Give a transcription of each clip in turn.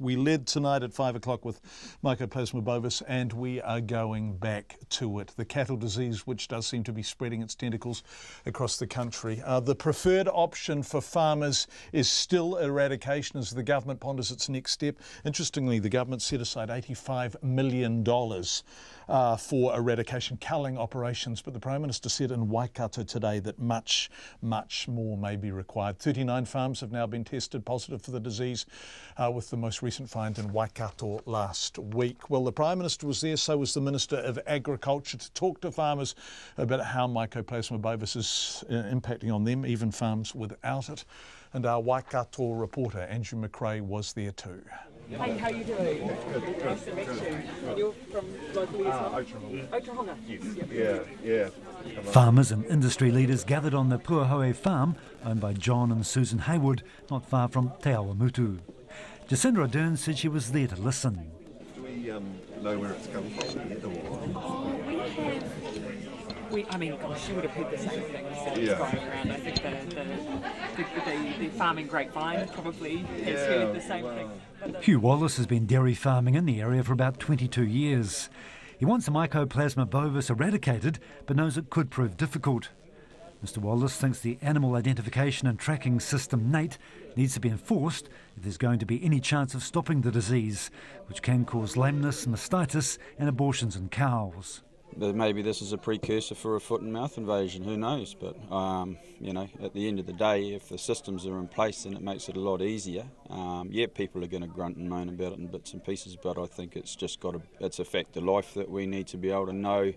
We led tonight at 5 o'clock with Mycoplasma bovis, and we are going back to it. The cattle disease, which does seem to be spreading its tentacles across the country. The preferred option for farmers is still eradication as the government ponders its next step. Interestingly, the government set aside $85 million for eradication culling operations, but the Prime Minister said in Waikato today that much more may be required. 39 farms have now been tested positive for the disease, with the most recent find in Waikato last week. Well, the Prime Minister was there, so was the Minister of Agriculture, to talk to farmers about how Mycoplasma bovis is impacting on them, even farms without it. And our Waikato reporter, Andrew McRae, was there too. Hey, how are you doing? Nice to meet you. You're from locally as well? Otahonga. Yes. Yeah. Farmers and industry leaders gathered on the Puahoe farm, owned by John and Susan Hayward, not far from Te Awamutu. Jacinda Ardern said she was there to listen. Do we know where it's come from yet? Gosh, you would have heard the same things that it's going around. I think the farming grapevine probably has heard the same thing. Hugh Wallace has been dairy farming in the area for about 22 years. He wants the Mycoplasma bovis eradicated, but knows it could prove difficult. Mr Wallace thinks the Animal Identification and Tracking System, NAIT, needs to be enforced if there's going to be any chance of stopping the disease, which can cause lameness, mastitis and abortions in cows. Maybe this is a precursor for a foot and mouth invasion, who knows, but at the end of the day, if the systems are in place, then it makes it a lot easier. People are going to grunt and moan about it in bits and pieces, but I think it's a fact of life that we need to be able to know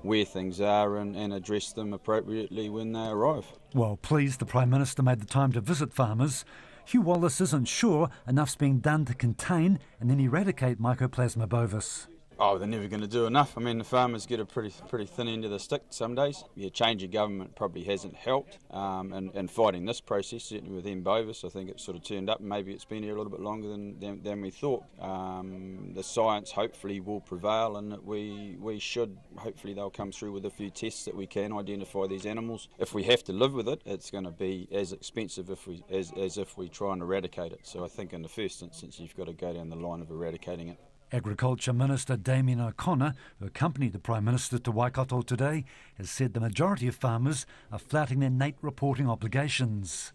where things are and address them appropriately when they arrive. Well, pleased the Prime Minister made the time to visit farmers, Hugh Wallace isn't sure enough's being done to contain and then eradicate Mycoplasma bovis. Oh, they're never going to do enough. I mean, the farmers get a pretty thin end of the stick some days. Change of government probably hasn't helped in fighting this process, certainly with M Bovis. I think it's sort of turned up. Maybe it's been here a little bit longer than we thought. The science hopefully will prevail, and that we should, hopefully they'll come through with a few tests that we can identify these animals. If we have to live with it, it's going to be as expensive as if we try and eradicate it. So I think in the first instance, you've got to go down the line of eradicating it. Agriculture Minister Damien O'Connor, who accompanied the Prime Minister to Waikato today, has said the majority of farmers are flouting their NAIT reporting obligations.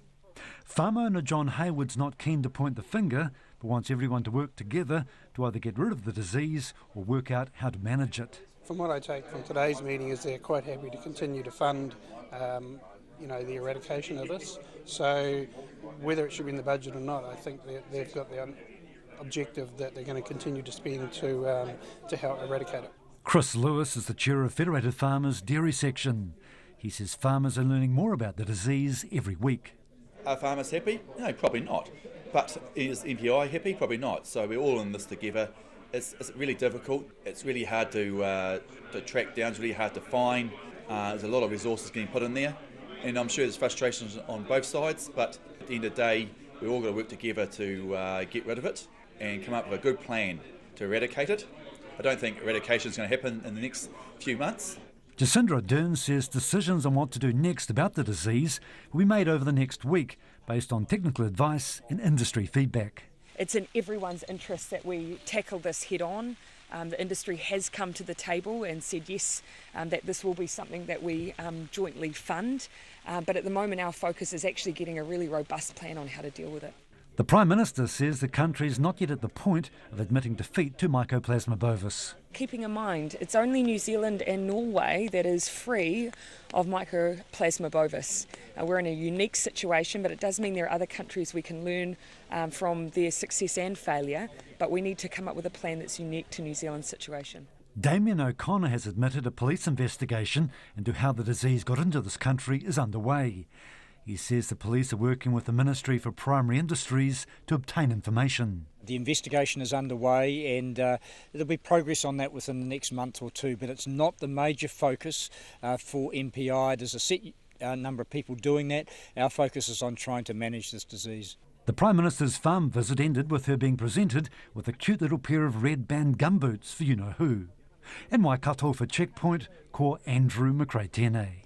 Farm owner John Hayward's not keen to point the finger, but wants everyone to work together to either get rid of the disease or work out how to manage it. From what I take from today's meeting is they're quite happy to continue to fund the eradication of this. So whether it should be in the budget or not, I think they've got the objective that they're going to continue to spend to help eradicate it. Chris Lewis is the chair of Federated Farmers Dairy Section. He says farmers are learning more about the disease every week. Are farmers happy? No, probably not. But is MPI happy? Probably not. So we're all in this together. It's really difficult. It's really hard to track down. It's really hard to find. There's a lot of resources getting put in there. And I'm sure there's frustrations on both sides. But at the end of the day, we're all got to work together to get rid of it and come up with a good plan to eradicate it. I don't think eradication is going to happen in the next few months. Jacinda Ardern says decisions on what to do next about the disease will be made over the next week based on technical advice and industry feedback. It's in everyone's interest that we tackle this head on. The industry has come to the table and said yes, that this will be something that we jointly fund. But at the moment our focus is actually getting a really robust plan on how to deal with it. The Prime Minister says the country is not yet at the point of admitting defeat to Mycoplasma bovis. Keeping in mind, it's only New Zealand and Norway that is free of Mycoplasma bovis. We're in a unique situation, but it does mean there are other countries we can learn from their success and failure, but we need to come up with a plan that's unique to New Zealand's situation. Damien O'Connor has admitted a police investigation into how the disease got into this country is underway. He says the police are working with the Ministry for Primary Industries to obtain information. The investigation is underway and there'll be progress on that within the next month or two, but it's not the major focus for MPI. There's a set number of people doing that. Our focus is on trying to manage this disease. The Prime Minister's farm visit ended with her being presented with a cute little pair of red band gumboots for you-know-who. In Waikato for Checkpoint, ko Andrew McRae.